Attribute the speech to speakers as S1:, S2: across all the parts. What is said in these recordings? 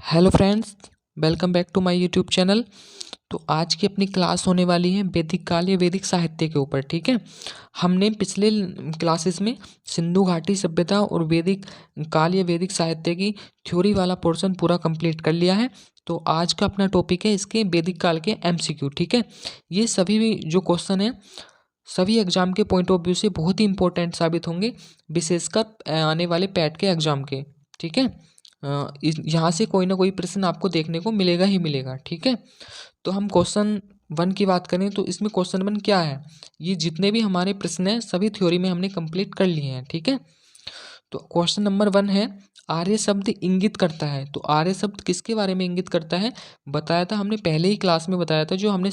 S1: Hello friends, welcome back to my YouTube channel. तो आज की अपनी क्लास होने वाली है वैदिक काल या वैदिक साहित्य के ऊपर। ठीक है, हमने पिछले क्लासेस में सिंधु घाटी सभ्यता और वैदिक काल या वैदिक साहित्य की थ्योरी वाला पोर्शन पूरा कंप्लीट कर लिया है। तो आज का अपना टॉपिक है इसके वैदिक काल के एमसीक्यू। ठीक है, ये सभी भी जो क्वेश्चन है सभी एग्जाम के पॉइंट ऑफ व्यू से बहुत ही इंपॉर्टेंट साबित होंगे, विशेषकर आने वाले पैट के एग्जाम के। ठीक है, यहाँ से कोई ना कोई प्रश्न आपको देखने को मिलेगा ही मिलेगा। ठीक है, तो हम क्वेश्चन वन की बात करें तो इसमें क्वेश्चन वन क्या है, ये जितने भी हमारे प्रश्न हैं सभी थ्योरी में हमने कंप्लीट कर लिए हैं। ठीक है, तो क्वेश्चन नंबर वन है, आर्य शब्द इंगित करता है। तो आर्य शब्द किसके बारे में इंगित करता है, बताया था हमने पहले ही क्लास में बताया था, जो हमने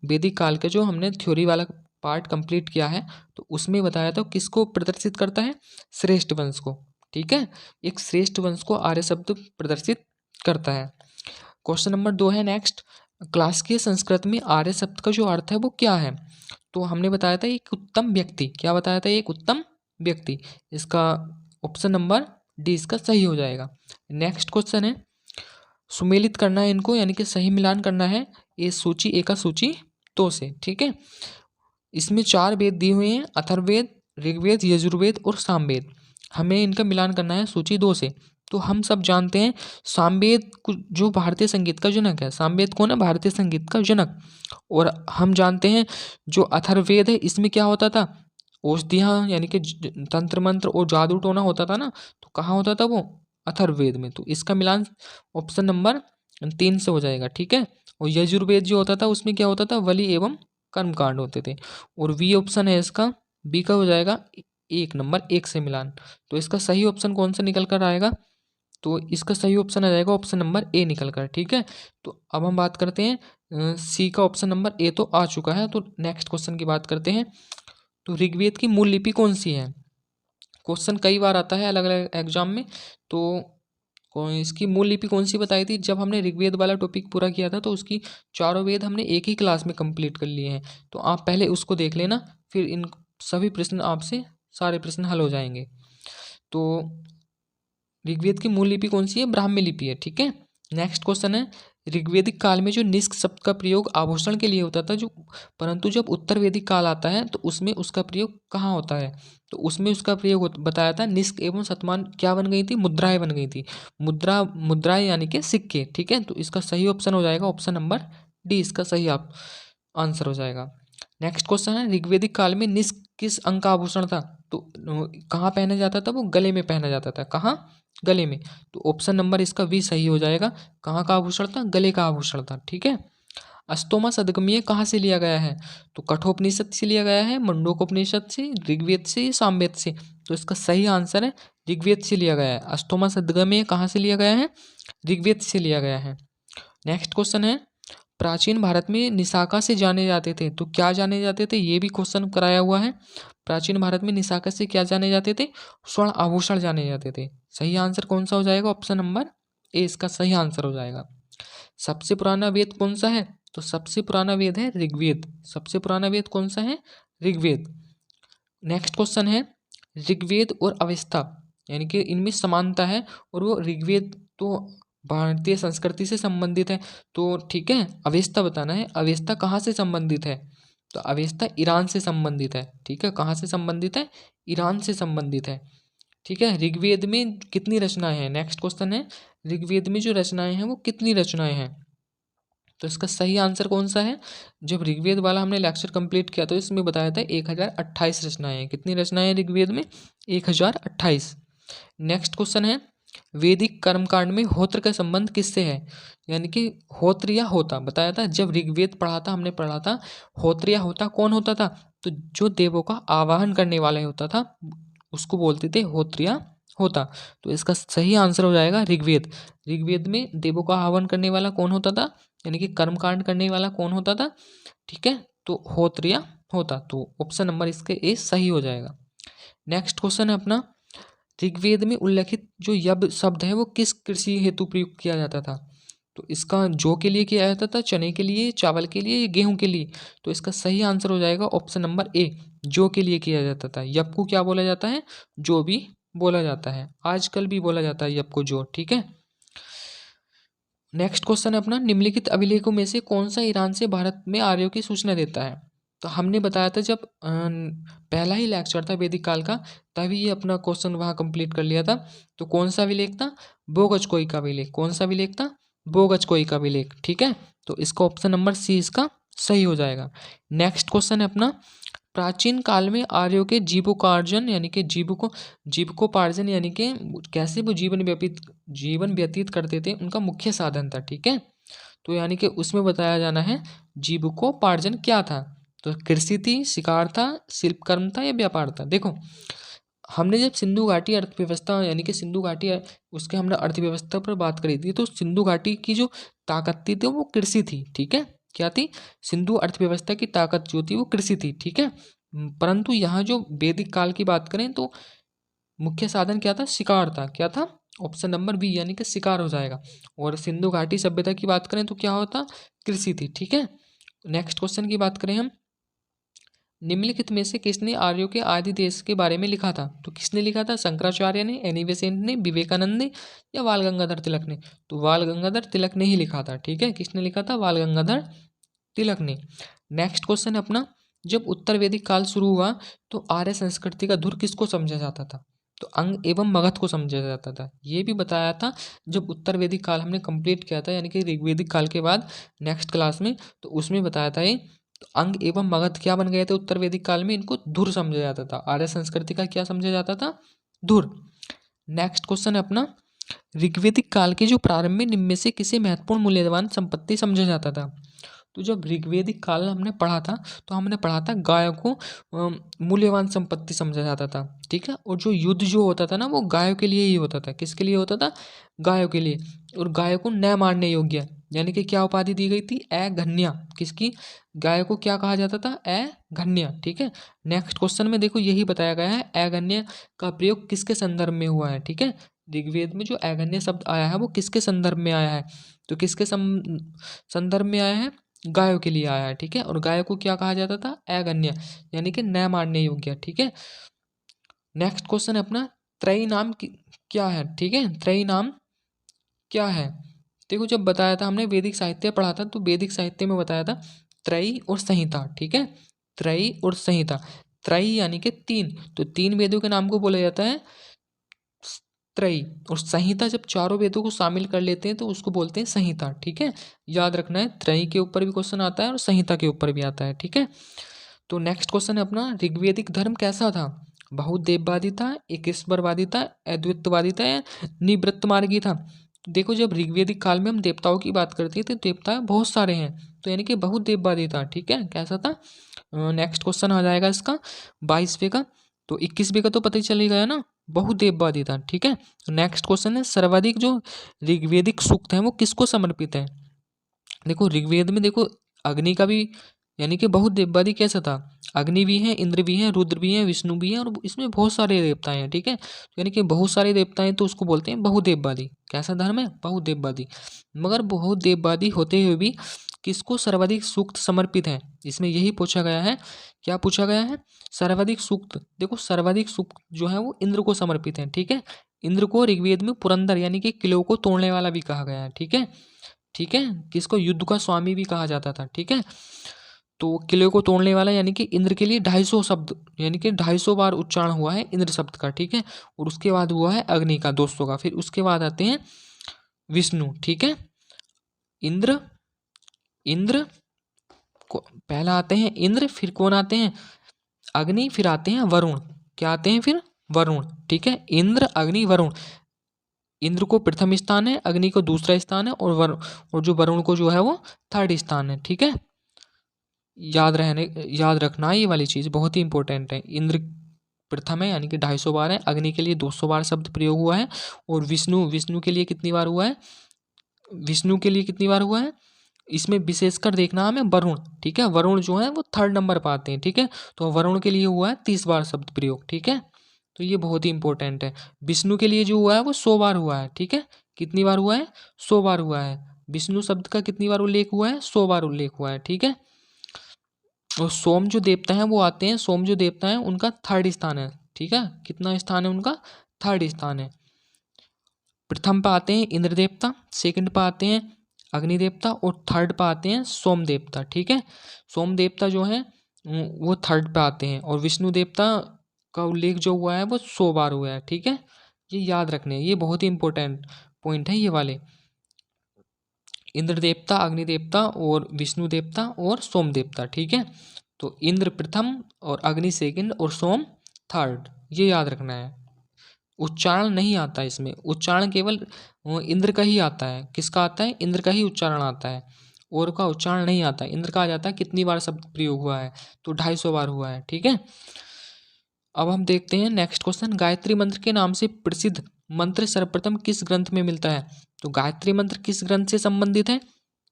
S1: वैदिक काल का जो हमने थ्योरी वाला पार्ट कंप्लीट किया है तो उसमें बताया था किसको प्रदर्शित करता है, श्रेष्ठ वंश को। ठीक है, एक श्रेष्ठ वंश को आर्य शब्द प्रदर्शित करता है। क्वेश्चन नंबर दो है नेक्स्ट, क्लासिकल संस्कृत में आर्य शब्द का जो अर्थ है वो क्या है। तो हमने बताया था एक उत्तम व्यक्ति, क्या बताया था, एक उत्तम व्यक्ति। इसका ऑप्शन नंबर डी इसका सही हो जाएगा। नेक्स्ट क्वेश्चन है, सुमेलित करना है इनको, यानी कि सही मिलान करना है ये सूची ए का सूची दो से। ठीक है, इसमें चार वेद दिए हुए हैं, अथर्ववेद, ऋग्वेद, यजुर्वेद और सामवेद। हमें इनका मिलान करना है सूची दो से। तो हम सब जानते हैं सामवेद जो भारतीय संगीत का जनक है, सामवेद कौन है, भारतीय संगीत का जनक। और हम जानते हैं जो अथर्ववेद है इसमें क्या होता था, औषधियाँ यानी कि तंत्र मंत्र और जादू टोना होता था ना, तो कहाँ होता था वो, अथर्ववेद में। तो इसका मिलान ऑप्शन नंबर तीन से हो जाएगा। ठीक है, और यजुर्वेद जो होता था उसमें क्या होता था, बलि एवं कर्मकांड होते थे। और बी ऑप्शन है इसका, बी का हो जाएगा एक नंबर एक से मिलान। तो इसका सही ऑप्शन कौन सा निकल कर आएगा, तो इसका सही ऑप्शन आ जाएगा ऑप्शन नंबर ए निकल कर। ठीक है, तो अब हम बात करते हैं सी का, ऑप्शन नंबर ए तो आ चुका है। तो नेक्स्ट क्वेश्चन की बात करते हैं, तो ऋग्वेद की मूल लिपि कौन सी है। क्वेश्चन कई बार आता है अलग अलग एग्जाम में। तो इसकी मूल लिपि कौन सी बताई थी, जब हमने ऋग्वेद वाला टॉपिक पूरा किया था तो उसकी चारों वेद हमने एक ही क्लास में कंप्लीट कर लिए हैं। तो आप पहले उसको देख लेना, फिर इन सभी प्रश्न आपसे सारे प्रश्न हल हो जाएंगे। तो ऋग्वेद की मूल लिपि कौन सी है, ब्राह्मी लिपि है। ठीक है, नेक्स्ट क्वेश्चन है, ऋग्वेदिक काल में जो निष्क शब्द का प्रयोग आभूषण के लिए होता था जो, परंतु जब उत्तर वैदिक काल आता है तो उसमें उसका प्रयोग कहाँ होता है। तो उसमें उसका प्रयोग बताया था निष्क एवं शतमान क्या बन गई थी, मुद्राएं बन गई थी। मुद्राएं यानी कि सिक्के। ठीक है, तो इसका सही ऑप्शन हो जाएगा ऑप्शन नंबर डी, इसका सही आप आंसर हो जाएगा। नेक्स्ट क्वेश्चन है, ऋग्वेदिक काल में निष्क किस अंग का आभूषण था। तो कहाँ पहना जाता था, वो गले में पहना जाता था। कहाँ, गले में। तो ऑप्शन नंबर इसका भी सही हो जाएगा, कहाँ का आभूषण था, गले का आभूषण था। ठीक है, अस्तोमा सदगमय कहाँ से लिया गया है, तो कठोपनिषद से लिया गया है, मुंडकोपनिषद से, ऋग्वेद से, सामवेद से। तो इसका सही आंसर है ऋग्वेद से लिया गया है। अस्तोमा सदगमय कहाँ से लिया गया है, ऋग्वेद से लिया गया है। नेक्स्ट क्वेश्चन है, प्राचीन भारत में निशाका से जाने जाते थे। तो क्या जाने जाते थे, ये भी क्वेश्चन कराया हुआ है। प्राचीन भारत में निशाका से क्या जाने जाते थे, स्वर्ण आभूषण जाने जाते थे। सही आंसर कौन सा हो जाएगा, ऑप्शन नंबर ए इसका सही आंसर हो जाएगा। सबसे पुराना वेद कौन सा है, तो सबसे पुराना वेद है ऋग्वेद। सबसे पुराना वेद कौन सा है, ऋग्वेद। नेक्स्ट क्वेश्चन है, ऋग्वेद और अवेस्ता यानी कि इनमें समानता है, और वो ऋग्वेद तो भारतीय संस्कृति से संबंधित है। तो ठीक है, अवेस्ता बताना है, अवेस्ता कहाँ से संबंधित है, तो अवेस्ता ईरान से संबंधित है। ठीक है, कहाँ से संबंधित है, ईरान से संबंधित है। ठीक है, ऋग्वेद में कितनी रचनाएं हैं, नेक्स्ट क्वेश्चन है, ऋग्वेद में जो रचनाएं हैं वो कितनी रचनाएं हैं। तो इसका सही आंसर कौन सा है, जब ऋग्वेद वाला हमने लेक्चर कंप्लीट किया तो इसमें बताया था 1028 रचनाएं हैं। कितनी रचनाएं हैं ऋग्वेद में, 1028। नेक्स्ट क्वेश्चन है, वैदिक कर्मकांड में होत्र का संबंध किससे है, यानी कि होत्र या होता बताया था, जब ऋग्वेद पढ़ा था हमने पढ़ा था होत्र या होता कौन होता था, तो जो देवों का आवाहन करने वाला होता था उसको बोलते थे होत्र या होता। तो इसका सही आंसर हो जाएगा ऋग्वेद। ऋग्वेद में देवों का आह्वान करने वाला कौन होता था, यानी कि कर्मकांड करने वाला कौन होता था। ठीक है, तो होत्र या होता, तो ऑप्शन नंबर इसके ए सही हो जाएगा। नेक्स्ट क्वेश्चन है अपना, ऋग्वेद में उल्लेखित जो यब शब्द है वो किस कृषि हेतु प्रयुक्त किया जाता था। तो इसका जौ के लिए किया जाता था, चने के लिए, चावल के लिए, या गेहूं के लिए। तो इसका सही आंसर हो जाएगा ऑप्शन नंबर ए, जौ के लिए किया जाता था। यब को क्या बोला जाता है, जो भी बोला जाता है, आजकल भी बोला जाता है यब को, जो। ठीक है, नेक्स्ट क्वेश्चन है अपना, निम्नलिखित अभिलेखों में से कौन सा ईरान से भारत में आर्यों की सूचना देता है। तो हमने बताया था जब पहला ही लेक्चर था वैदिक काल का, तभी ये अपना क्वेश्चन वहाँ कंप्लीट कर लिया था। तो कौन सा अभिलेख था, बोगजकोई का अभिलेख। कौन सा अभिलेख था, बोगजकोई का अभिलेख। ठीक है, तो इसका ऑप्शन नंबर सी इसका सही हो जाएगा। नेक्स्ट क्वेश्चन है अपना, प्राचीन काल में आर्यों के जीविकोपार्जन यानी कि जीविकोपार्जन यानी कि कैसे वो जीवन व्यतीत करते थे, उनका मुख्य साधन था। ठीक है, तो यानी कि उसमें बताया जाना है जीविकोपार्जन क्या था। तो कृषि थी, शिकार था, शिल्पकर्म था या व्यापार था। देखो हमने जब सिंधु घाटी अर्थव्यवस्था यानी कि सिंधु घाटी उसके हमने अर्थव्यवस्था पर बात करी थी, तो सिंधु घाटी की जो ताकत थी तो वो कृषि थी। ठीक है, क्या थी, सिंधु अर्थव्यवस्था की ताकत जो थी वो कृषि थी। ठीक है, परंतु यहाँ जो वैदिक काल की बात करें तो मुख्य साधन क्या था, शिकार था। क्या था, ऑप्शन नंबर बी यानी कि शिकार हो जाएगा। और सिंधु घाटी सभ्यता की बात करें तो क्या होता, कृषि थी। ठीक है, नेक्स्ट क्वेश्चन की बात करें हम, निम्नलिखित में से किसने आर्यों के आदि देश के बारे में लिखा था। तो किसने लिखा था, शंकराचार्य ने, एनी बेसेंट ने, विवेकानंद ने या बाल गंगाधर तिलक ने। तो बाल गंगाधर तिलक ने ही लिखा था। ठीक है, किसने लिखा था, बाल गंगाधर तिलक ने। नेक्स्ट क्वेश्चन है अपना, जब उत्तर वैदिक काल शुरू हुआ तो आर्य संस्कृति का धुर किसको समझा जाता था। तो अंग एवं मगध को समझा जाता था। ये भी बताया था जब उत्तर वैदिक काल हमने कंप्लीट किया था यानी कि ऋग्वेदिक काल के बाद नेक्स्ट क्लास में, तो उसमें बताया था ये। तो अंग एवं मगध क्या बन गए थे उत्तर वैदिक काल में, इनको धुर समझा जाता था। आर्य संस्कृति का क्या समझा जाता था, धुर। नेक्स्ट क्वेश्चन है अपना, ऋग्वेदिक काल के जो प्रारंभ में निम्न में से किसे महत्वपूर्ण मूल्यवान संपत्ति समझा जाता था। तो जब ऋग्वेदिक काल हमने पढ़ा था तो हमने पढ़ा था गायों को मूल्यवान संपत्ति समझा जाता था। ठीक है, और जो युद्ध जो होता था ना वो गायों के लिए ही होता था। किसके लिए होता था, गायों के लिए। और गायों को न मारने योग्य यानी कि क्या उपाधि दी गई थी, अघन्या। किसकी, गाय को क्या कहा जाता था, अघन्या। ठीक है, नेक्स्ट क्वेश्चन में देखो यही बताया गया है अघन्या का प्रयोग किसके संदर्भ में हुआ है। ठीक है, ऋग्वेद में जो अघन्या शब्द आया है वो किसके संदर्भ में आया है, तो किसके संदर्भ में आया है, गायों के लिए आया है। ठीक है, और गायों को क्या कहा जाता था, अघन्या यानी कि न मारने योग्य। ठीक है, नेक्स्ट क्वेश्चन है अपना, त्रयी नाम क्या है। ठीक है, त्रयी नाम क्या है। देखो जब बताया था हमने वैदिक साहित्य पढ़ा था तो वैदिक साहित्य में बताया था त्रयी और संहिता। ठीक है, त्रयी और संहिता। त्रयी यानी कि तीन, तो तीन वेदों के नाम को बोला जाता है त्रयी। और संहिता जब चारों वेदों को शामिल कर लेते हैं तो उसको बोलते हैं संहिता। ठीक है, याद रखना है, त्रयी के ऊपर भी क्वेश्चन आता है और संहिता के ऊपर भी आता है। ठीक है, तो नेक्स्ट क्वेश्चन है अपना, ऋग्वेदिक धर्म कैसा था, बहुदेववादी था, एकेश्वरवादी था, अद्वैतवादी था या निवृत्त मार्गी था। देखो जब ऋग्वेदिक काल में हम देवताओं की बात करते हैं तो देवता बहुत सारे हैं, तो यानी कि बहुदेववादी था। ठीक है, कैसा था। नेक्स्ट क्वेश्चन आ जाएगा इसका 22वें का, तो 21वें का तो पता ही चल गया ना, बहुदेववादी था। ठीक है, नेक्स्ट क्वेश्चन है, सर्वाधिक जो ऋग्वेदिक सूक्त हैं वो किसको समर्पित है। देखो ऋग्वेद में देखो अग्नि का भी यानी कि बहुदेववादी कैसा था, अग्नि भी है, इंद्र भी है, रुद्र भी है, विष्णु भी है और इसमें बहुत सारे देवताएं हैं। ठीक है, तो यानी कि बहुत सारे देवताएं तो उसको बोलते हैं बहुदेववादी। कैसा धर्म है, बहुदेववादी। मगर बहुदेववादी होते हुए भी किसको सर्वाधिक सूक्त समर्पित है, इसमें यही पूछा गया है। क्या पूछा गया है, सर्वाधिक सूक्त। देखो सर्वाधिक सूक्त जो है वो इंद्र को समर्पित है। ठीक है, इंद्र को ऋग्वेद में पुरंदर यानी कि किलों को तोड़ने वाला भी कहा गया है। ठीक है, ठीक है, किसको, युद्ध का स्वामी भी कहा जाता था। ठीक है, तो किले को तोड़ने वाला यानी कि इंद्र के लिए 250 शब्द यानी कि 250 बार उच्चारण हुआ है इंद्र शब्द का। ठीक है, और उसके बाद हुआ है अग्नि का 200 का, फिर उसके बाद आते हैं विष्णु। ठीक है, इंद्र, इंद्र को पहला आते हैं इंद्र, फिर कौन आते हैं, अग्नि, फिर आते हैं वरुण। क्या आते हैं फिर, वरुण। ठीक है, इंद्र, अग्नि, वरुण। इंद्र को प्रथम स्थान है, अग्नि को दूसरा स्थान है और जो वरुण को जो है वो थर्ड स्थान है। ठीक है, याद रखना ये वाली चीज़ बहुत ही इंपॉर्टेंट है। इंद्र प्रथम है यानी कि 250 बार है, अग्नि के लिए 200 बार शब्द प्रयोग हुआ है और विष्णु के लिए कितनी बार हुआ है, विष्णु के लिए कितनी बार हुआ है, इसमें विशेषकर देखना हमें वरुण। ठीक है, वरुण जो है वो थर्ड नंबर पर आते हैं। ठीक है, तो वरुण के लिए हुआ है 30 बार शब्द प्रयोग। ठीक है, तो ये बहुत ही इंपॉर्टेंट है। विष्णु के लिए जो हुआ है वो 100 बार हुआ है। ठीक है, कितनी बार हुआ है, 100 बार हुआ है। विष्णु शब्द का कितनी बार उल्लेख हुआ है, 100 बार उल्लेख हुआ है। ठीक है, और सोम जो देवता हैं वो आते हैं, सोम जो देवता है उनका थर्ड स्थान है। ठीक है, कितना स्थान है उनका, थर्ड स्थान है। प्रथम पे आते हैं इंद्र देवता, सेकंड पे आते हैं अग्नि देवता, और थर्ड पे आते हैं सोम देवता। ठीक है, सोम देवता जो है वो थर्ड पे आते हैं, और विष्णु देवता का उल्लेख जो हुआ है वो 100 बार हुआ है। ठीक है, ये याद रखने हैं, ये बहुत ही इंपॉर्टेंट पॉइंट है ये वाले। इंद्र देवता, अग्नि देवता और विष्णु देवता और सोम देवता। ठीक है, तो इंद्र प्रथम और अग्नि सेकंड और सोम थर्ड, ये याद रखना है। उच्चारण नहीं आता इसमें, उच्चारण केवल इंद्र का ही आता है। किसका आता है? इंद्र का ही उच्चारण आता है, और का उच्चारण नहीं आता। इंद्र का आ जाता है कितनी बार शब्द प्रयोग हुआ है, तो 250 बार हुआ है। ठीक है, अब हम देखते हैं नेक्स्ट क्वेश्चन। गायत्री मंत्र के नाम से प्रसिद्ध मंत्र सर्वप्रथम किस ग्रंथ में मिलता है? तो गायत्री मंत्र किस ग्रंथ से संबंधित है?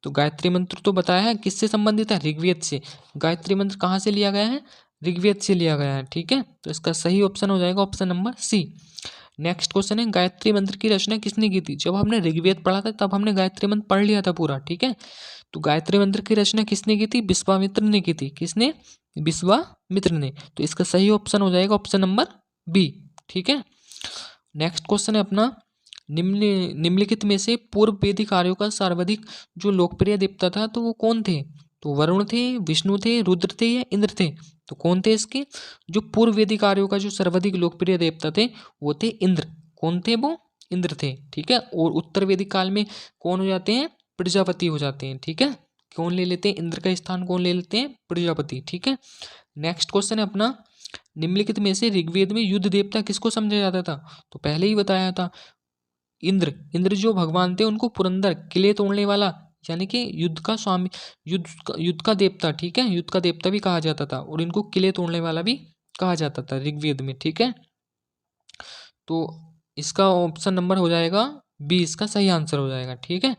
S1: तो गायत्री मंत्र तो बताया है किससे संबंधित है, ऋग्वेद से। गायत्री मंत्र कहाँ से लिया गया है? ऋग्वेद से लिया गया है। ठीक है, तो इसका सही ऑप्शन हो जाएगा option number C. Next question है, गायत्री मंत्र की रचना किसने की थी? जब हमने ऋग्वेद पढ़ा था तब हमने गायत्री मंत्र पढ़ लिया था पूरा। ठीक है, तो गायत्री मंत्र की रचना किसने की थी? विश्वामित्र ने की थी। किसने? विश्वामित्र ने। तो इसका सही ऑप्शन हो जाएगा ऑप्शन नंबर बी। ठीक है, नेक्स्ट क्वेश्चन है अपना, निम्नलिखित में से पूर्व वैदिक आर्यों का सर्वाधिक जो लोकप्रिय देवता था तो वो कौन थे? तो वरुण थे, विष्णु थे, रुद्र थे या इंद्र थे? तो कौन थे इसके? जो पूर्व वैदिक आर्यों का जो सर्वाधिक लोकप्रिय देवता थे वो थे इंद्र। कौन थे वो? इंद्र थे। ठीक है, और उत्तर वैदिक काल में कौन हो जाते हैं? प्रजापति हो जाते हैं। ठीक है, कौन ले लेते हैं इंद्र का स्थान? कौन ले लेते हैं? प्रजापति। ठीक है, नेक्स्ट क्वेश्चन है अपना, निम्नलिखित में से ऋग्वेद में युद्ध देवता किसको समझा जाता था? तो पहले ही बताया था, इंद्र। इंद्र जो भगवान थे उनको पुरंदर, किले तोड़ने वाला, यानी कि युद्ध का स्वामी, युद्ध का देवता। ठीक है, युद्ध का देवता भी कहा जाता था, और इनको किले तोड़ने वाला भी कहा जाता था ऋग्वेद में। ठीक है, तो इसका ऑप्शन नंबर हो जाएगा बी, इसका सही आंसर हो जाएगा। ठीक है,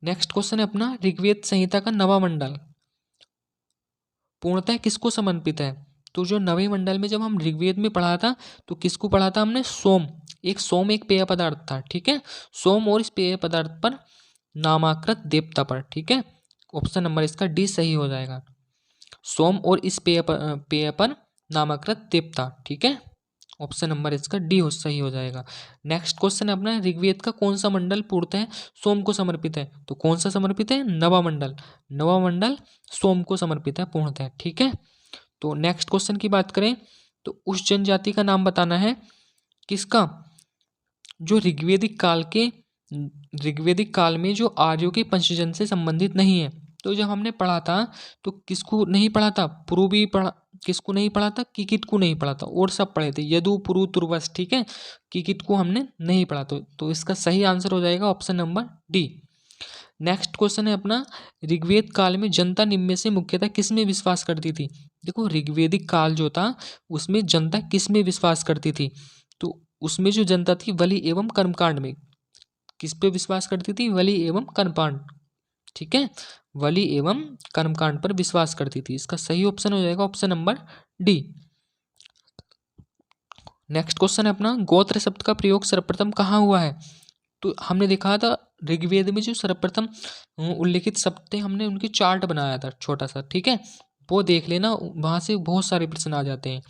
S1: नेक्स्ट क्वेश्चन है अपना, ऋग्वेद संहिता का नवा मंडल पूर्णतः किसको समर्पित है? तो जो नवे मंडल में जब हम ऋग्वेद में पढ़ा था तो किसको पढ़ा था हमने? सोम। सोम एक पेय पदार्थ था। ठीक है, सोम और इस पेय पदार्थ पर नामाकृत देवता पर। ठीक है, ऑप्शन नंबर इसका डी सही हो जाएगा, सोम और इस पेय पर नामाकृत देवता। ठीक है, ऑप्शन नंबर इसका डी हो सही हो जाएगा। नेक्स्ट क्वेश्चन है अपना, ऋग्वेद का कौन सा मंडल पूर्णतः सोम को समर्पित है? तो कौन सा समर्पित है? नवा मंडल। नवा मंडल सोम को समर्पित है पूर्णतः। ठीक है, तो नेक्स्ट क्वेश्चन की बात करें तो उस जनजाति का नाम बताना है किसका? जो ऋग्वेदिक काल में जो आर्यों के पंचजन से संबंधित नहीं है। तो जब हमने पढ़ा था तो किसको नहीं पढ़ा था? पुरु भी पढ़ा, किसको नहीं पढ़ा था? किकित को नहीं पढ़ा था, और सब पढ़े थे, यदु, पुरु, तुर्वस। ठीक है, किकित को हमने नहीं पढ़ा। तो इसका सही आंसर हो जाएगा option number D. Next question है अपना, ऋग्वेद काल में जनता निम्न में से मुख्यतः किस में विश्वास करती थी? देखो, ऋग्वेदिक काल जो था उसमें जनता किस में विश्वास करती थी? तो उसमें जो जनता थी बलि एवं कर्मकांड में। किस पे विश्वास करती थी? बलि एवं कर्मकांड। ठीक है, बलि एवं कर्मकांड पर विश्वास करती थी। इसका सही ऑप्शन हो जाएगा option number D. Next question है अपना, गोत्र शब्द का प्रयोग सर्वप्रथम कहाँ हुआ है? तो हमने देखा था ऋग्वेद में जो सर्वप्रथम उल्लेखित शब्द थे हमने उनकी चार्ट बनाया था छोटा सा। ठीक है, वो देख लेना, वहाँ से बहुत सारे प्रश्न आ जाते हैं।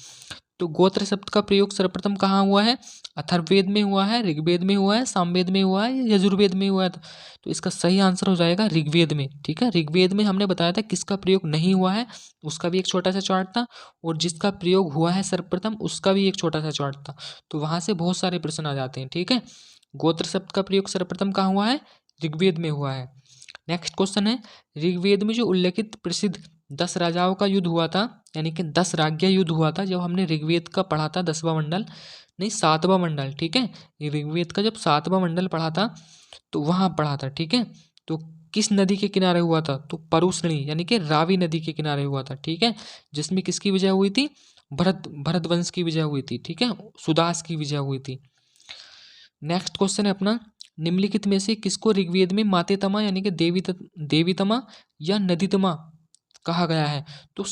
S1: तो गोत्र शब्द का प्रयोग सर्वप्रथम कहाँ हुआ है? अथर्ववेद में हुआ है, ऋग्वेद में हुआ है, सामवेद में हुआ है, या यजुर्वेद में हुआ है? तो इसका सही आंसर हो जाएगा ऋग्वेद में। ठीक है, ऋग्वेद में हमने बताया था किसका प्रयोग नहीं हुआ है, उसका भी एक छोटा सा चार्ट था, और जिसका प्रयोग हुआ है सर्वप्रथम उसका भी एक छोटा सा चार्ट था। तो वहाँ से बहुत सारे प्रश्न आ जाते हैं। ठीक है, गोत्र शब्द का प्रयोग सर्वप्रथम कहाँ हुआ है? ऋग्वेद में हुआ है। नेक्स्ट क्वेश्चन है, ऋग्वेद में जो उल्लेखित प्रसिद्ध 10 राजाओं का युद्ध हुआ था, यानी कि 10 राज्य युद्ध हुआ था, जब हमने ऋग्वेद का पढ़ा था 10वां मंडल, नहीं 7वां मंडल। ठीक है, ऋग्वेद का जब 7वां मंडल पढ़ा था तो वहाँ पढ़ा था। ठीक है, तो किस नदी के किनारे हुआ था? तो परुश्रणी, यानी कि रावी नदी के किनारे हुआ था। ठीक है, जिसमें किसकी विजय हुई थी? भरत वंश की विजय हुई थी। ठीक है, सुदास की विजय हुई थी। नेक्स्ट क्वेश्चन है अपना, निम्नलिखित में से किसको ऋग्वेद में मातेतमा यानी कि देवीतमा या नदीतमा कहा गया है? तो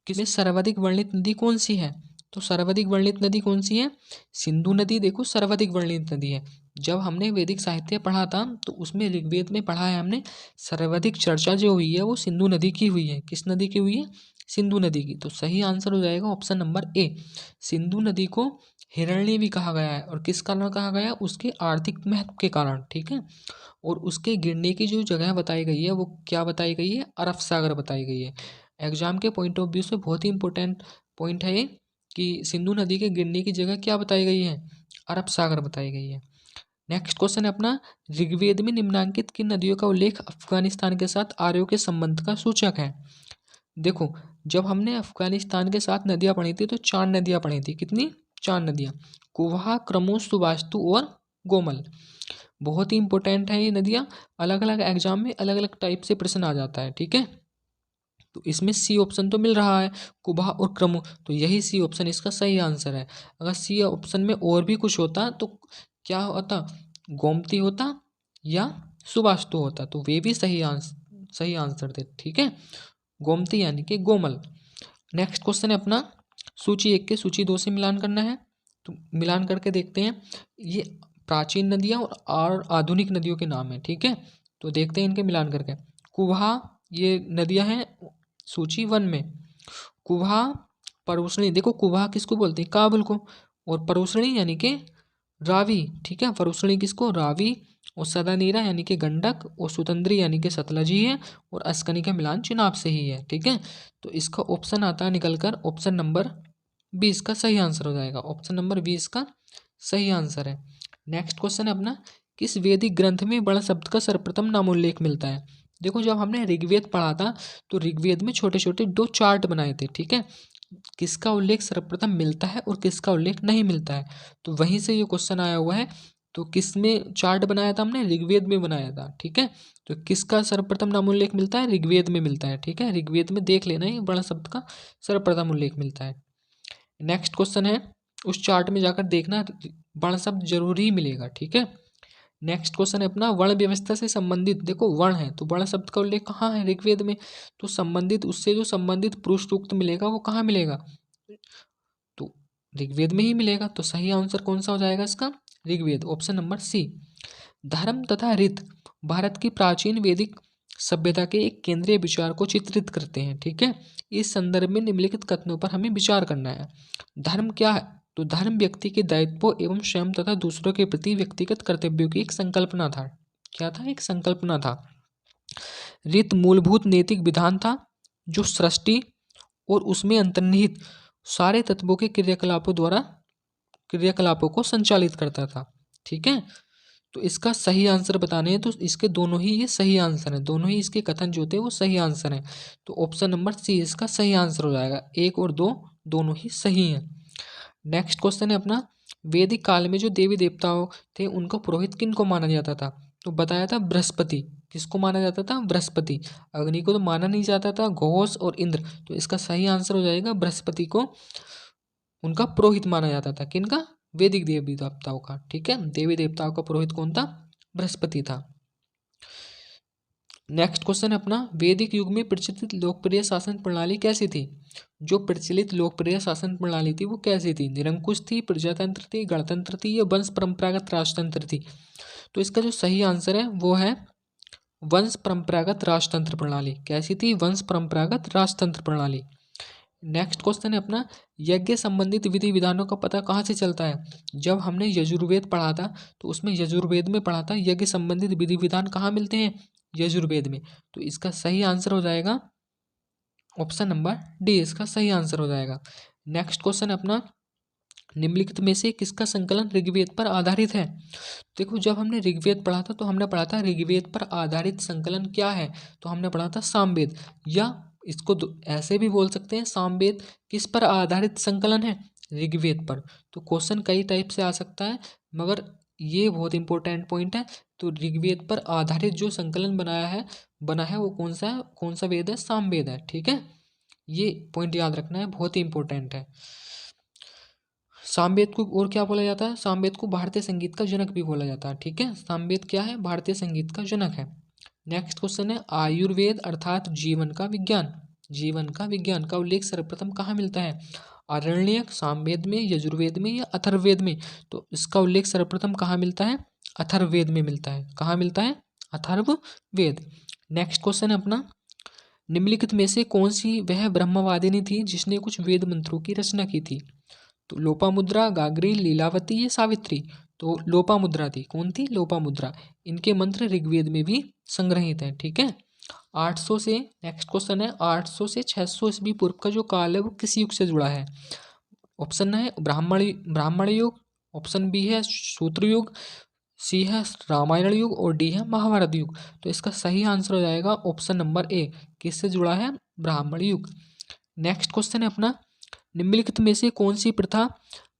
S1: किसमें सर्वाधिक वर्णित नदी कौन सी है? तो सर्वाधिक वर्णित नदी कौन सी है? सिंधु नदी। देखो, सर्वाधिक वर्णित नदी है। जब हमने वैदिक साहित्य पढ़ा था तो उसमें ऋग्वेद में पढ़ा है हमने, सर्वाधिक चर्चा जो हुई है वो सिंधु नदी की हुई है। किस नदी की हुई है? सिंधु नदी की। तो सही आंसर हो जाएगा ऑप्शन नंबर ए, सिंधु नदी को हिरण्य भी कहा गया है, और किस कारण कहा गया है? उसके आर्थिक महत्व के कारण, ठीक है। और उसके गिरने की जो जगह बताई गई है वो क्या बताई गई है? अरब सागर बताई गई है। एग्जाम के पॉइंट ऑफ व्यू से बहुत ही इंपॉर्टेंट पॉइंट है ये, कि सिंधु नदी के गिरने की जगह क्या बताई गई है? अरब सागर बताई गई है। नेक्स्ट क्वेश्चन है अपना, ऋग्वेद में निम्नांकित किन नदियों का उल्लेख अफगानिस्तान के साथ आर्यों के संबंध का सूचक है? देखो, जब हमने अफगानिस्तान के साथ नदियां पढ़ी थी तो 4 नदियां पढ़ी थी। कितनी? 4 नदियां, कुवाह, क्रमोस, सुबास्तु और गोमल। बहुत ही इंपॉर्टेंट है ये नदियां, अलग अलग एग्जाम में अलग अलग टाइप से प्रश्न आ जाता है, ठीक है। तो इसमें सी ऑप्शन तो मिल रहा है, कुबा और क्रमो, तो यही सी ऑप्शन इसका सही आंसर है। अगर सी ऑप्शन में और भी कुछ होता तो क्या होता? गोमती होता या सुबास्तु होता, तो वे भी सही आंसर थे, ठीक है। गोमती यानी कि गोमल। नेक्स्ट क्वेश्चन है अपना, सूची 1 के सूची 2 से मिलान करना है। तो मिलान करके देखते हैं। ये प्राचीन नदियाँ और आधुनिक नदियों के नाम हैं, ठीक है। तो देखते हैं इनके मिलान करके। कुबा, ये नदियाँ हैं सूची 1 में। कुबा, परुसणी, देखो कुबा किसको बोलते हैं? काबुल को। और परुसणी यानी कि रावी, ठीक है। परुसणी किसको? रावी। और सदानीरा यानी कि गंडक, और सुतंद्री यानी कि सतलज ही है। और अस्कनी का मिलान चिनाब से ही है, ठीक है। तो इसका ऑप्शन आता है निकल कर ऑप्शन नंबर 20 का सही आंसर हो जाएगा। ऑप्शन नंबर 20 का सही आंसर है। नेक्स्ट क्वेश्चन है अपना, किस वैदिक ग्रंथ में वर्ण शब्द का सर्वप्रथम नामोल्लेख मिलता है? देखो, जब हमने ऋग्वेद पढ़ा था तो ऋग्वेद में छोटे छोटे 2 चार्ट बनाए थे, ठीक है। किसका उल्लेख सर्वप्रथम मिलता है और किसका उल्लेख नहीं मिलता है, तो वहीं से ये क्वेश्चन आया हुआ है। तो किस में चार्ट बनाया था हमने? ऋग्वेद में बनाया था, ठीक है। तो किसका सर्वप्रथम नामोल्लेख मिलता है? ऋग्वेद में मिलता है, ठीक है। ऋग्वेद में देख लेना, ये वर्ण शब्द का सर्वप्रथम उल्लेख मिलता है। नेक्स्ट क्वेश्चन है, उस चार्ट में जाकर देखना, वर्ण शब्द जरूर ही मिलेगा, ठीक है। नेक्स्ट क्वेश्चन है अपना, वर्ण व्यवस्था से संबंधित, देखो वर्ण है तो वर्ण शब्द का उल्लेख कहाँ है? ऋग्वेद में। तो संबंधित, उससे जो संबंधित पुरुष सूक्त मिलेगा वो कहाँ मिलेगा? तो ऋग्वेद में ही मिलेगा। तो सही आंसर कौन सा हो जाएगा इसका? Rigveda, option number C. धर्म तथा रीत भारत की प्राचीन वैदिक सभ्यता के एक केंद्रीय विचार को चित्रित करते हैं, ठीक है। इस संदर्भ में निम्नलिखित कथनों पर हमें विचार करना है। धर्म क्या है? तो धर्म व्यक्ति के दायित्व एवं स्वयं तथा दूसरों के प्रति व्यक्तिगत कर्तव्यों की एक संकल्पना था। क्या था? एक संकल्पना था। रीत मूलभूत नैतिक विधान था जो सृष्टि और उसमें अंतर्निहित सारे तत्वों के क्रियाकलापों को संचालित करता था, ठीक है। तो इसका सही आंसर बताने हैं तो इसके दोनों ही ये सही आंसर हैं, दोनों ही इसके कथन जो थे वो सही आंसर हैं। तो ऑप्शन नंबर सी इसका सही आंसर हो जाएगा। 1 और 2 दोनों ही सही हैं। नेक्स्ट क्वेश्चन है अपना, वैदिक काल में जो देवी देवताओं थे उनको पुरोहित किन को माना जाता था? तो बताया था बृहस्पति। किसको माना जाता था? बृहस्पति। अग्नि को तो माना नहीं जाता था, घोष और इंद्र। तो इसका सही आंसर हो जाएगा बृहस्पति को उनका पुरोहित माना जाता था। किनका? वैदिक देवी देवताओं का, ठीक है। देवी देवताओं का पुरोहित कौन था? बृहस्पति था। नेक्स्ट क्वेश्चन अपना, वैदिक युग में प्रचलित लोकप्रिय शासन प्रणाली कैसी थी? जो प्रचलित लोकप्रिय शासन प्रणाली थी वो कैसी थी? निरंकुश थी, प्रजातंत्र थी, गणतंत्र थी या वंश परंपरागत राजतंत्र थी? तो इसका जो सही आंसर है वो है वंश परंपरागत राजतंत्र प्रणाली। कैसी थी? वंश परंपरागत राजतंत्र प्रणाली। नेक्स्ट क्वेश्चन है अपना, यज्ञ संबंधित विधि विधानों का पता कहाँ से चलता है? जब हमने यजुर्वेद पढ़ा था तो उसमें यजुर्वेद में पढ़ा था यज्ञ संबंधित विधि विधान कहाँ मिलते हैं? यजुर्वेद में। तो इसका सही आंसर हो जाएगा ऑप्शन नंबर डी, इसका सही आंसर हो जाएगा। नेक्स्ट क्वेश्चन अपना, निम्नलिखित में से किसका संकलन ऋग्वेद पर आधारित है? देखो, जब हमने ऋग्वेद पढ़ा था तो हमने पढ़ा था ऋग्वेद पर आधारित संकलन क्या है? तो हमने पढ़ा था सामवेद, या इसको ऐसे भी बोल सकते हैं, सामवेद किस पर आधारित संकलन है? ऋग्वेद पर। तो क्वेश्चन कई टाइप से आ सकता है, मगर ये बहुत इंपॉर्टेंट पॉइंट है। तो ऋग्वेद पर आधारित जो संकलन बना है वो कौन सा वेद है? सामवेद है, ठीक है। ये पॉइंट याद रखना है, बहुत ही इंपॉर्टेंट है। सामवेद को और क्या बोला जाता है? सामवेद को भारतीय संगीत का जनक भी बोला जाता है, ठीक है। सामवेद क्या है? भारतीय संगीत का जनक है। नेक्स्ट क्वेश्चन है, आयुर्वेद अर्थात जीवन का विज्ञान का उल्लेख सर्वप्रथम कहाँ मिलता है? आरण्यक, सामवेद में, यजुर्वेद में या अथर्ववेद में? तो इसका उल्लेख सर्वप्रथम कहाँ मिलता है? अथर्ववेद में मिलता है। कहाँ मिलता है? अथर्ववेद। नेक्स्ट क्वेश्चन है अपना, निम्नलिखित में से कौन सी वह ब्रह्मवादिनी थी जिसने कुछ वेद मंत्रों की रचना की थी? तो लोपामुद्रा, गाग्री, लीलावती या सावित्री। तो लोपामुद्रा थी। कौन थी? लोपामुद्रा। इनके मंत्र ऋग्वेद में भी संग्रहित हैं। ठीक है। 800 से नेक्स्ट क्वेश्चन है, 800 से 600 ईस्वी पूर्व का जो काल है वो किस युग से जुड़ा है? ऑप्शन है ब्राह्मण युग, ऑप्शन बी है सूत्र युग, सी है रामायण युग और डी है महाभारत युग। तो इसका सही आंसर हो जाएगा ऑप्शन नंबर ए। किससे जुड़ा है? ब्राह्मण युग। नेक्स्ट क्वेश्चन है अपना, निम्नलिखित में से कौन सी प्रथा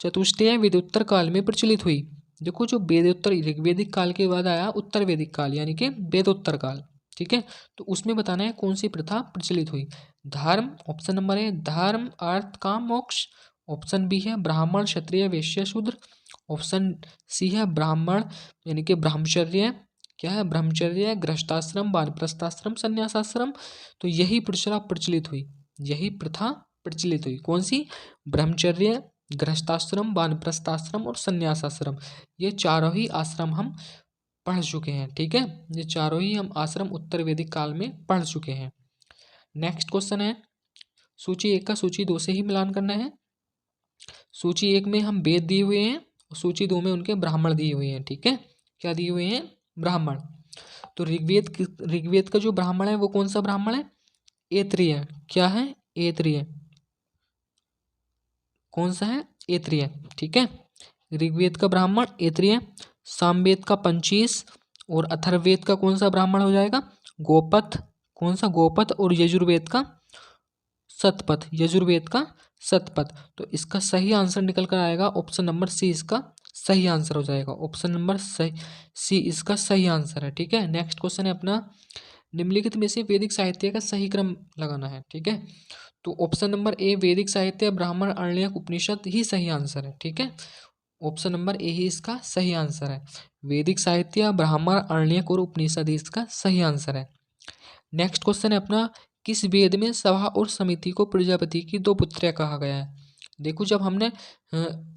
S1: चतुष्टय वेदोत्तर काल में प्रचलित हुई? देखो, जो वेदोत्तर ऋग्वेदिक काल के बाद आया उत्तर वैदिक काल यानी कि वेदोत्तर काल। ठीक है। तो उसमें बताना है कौन सी प्रथा प्रचलित हुई। धर्म, ऑप्शन नंबर ए धर्म अर्थ काम मोक्ष, ऑप्शन बी है ब्राह्मण क्षत्रिय वैश्य शूद्र, ऑप्शन सी है ब्राह्मण यानी कि ब्रह्मचर्य, क्या है? ब्रह्मचर्य, गृहस्थाश्रम, वानप्रस्थाश्रम, संन्यासाश्रम। तो यही प्रथा प्रचलित हुई, यही प्रथा प्रचलित हुई। कौन सी? ब्रह्मचर्य, गृहस्थाश्रम, वानप्रस्थाश्रम और संन्यासाश्रम। ये चारों ही आश्रम हम पढ़ चुके हैं। ठीक है। ये चारों ही हम आश्रम उत्तर वैदिक काल में पढ़ चुके हैं। नेक्स्ट क्वेश्चन है, सूची 1 का सूची 2 से ही मिलान करना है। सूची 1 में हम वेद दिए हुए हैं और सूची 2 में उनके ब्राह्मण दिए हुए हैं। ठीक है। क्या दिए हुए हैं? ब्राह्मण। तो ऋग्वेद का जो ब्राह्मण है वो कौन सा ब्राह्मण है? ऐत्रेय। क्या है? ऐत्रेय। कौन सा है? ऐत्रेय। ठीक है। ऋग्वेद का ब्राह्मण ऐत्रेय, सामवेद का पंचीस और अथर्ववेद का कौन सा ब्राह्मण हो जाएगा? गोपथ। कौन सा? गोपथ। और यजुर्वेद का सतपथ, यजुर्वेद का सतपथ। तो इसका सही आंसर निकल कर आएगा ऑप्शन नंबर सी, इसका सही आंसर हो जाएगा। ऑप्शन नंबर सी इसका सही आंसर है। ठीक है। नेक्स्ट क्वेश्चन है अपना, निम्नलिखित में से वैदिक साहित्य का सही क्रम लगाना है। ठीक है। तो ऑप्शन नंबर ए वैदिक साहित्य ब्राह्मण आरण्यक उपनिषद ही सही आंसर है। ठीक है। ऑप्शन नंबर ए ही इसका सही आंसर है। वैदिक साहित्य ब्राह्मण आरण्यक और उपनिषद ही इसका सही आंसर है। नेक्स्ट क्वेश्चन है अपना, किस वेद में सभा और समिति को प्रजापति की दो पुत्रियां कहा गया है? देखो, जब हमने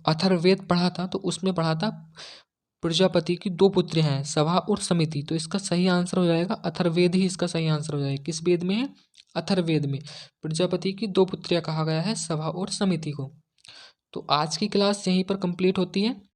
S1: अथर्ववेद पढ़ा था तो उसमें पढ़ा था प्रजापति की दो पुत्रियां हैं सभा और समिति। तो इसका सही आंसर हो जाएगा अथर्ववेद ही इसका सही आंसर हो जाएगा। किस वेद में है? अथर्ववेद में प्रजापति की दो पुत्रियां कहा गया है सभा और समिति को। तो आज की क्लास यहीं पर कंप्लीट होती है।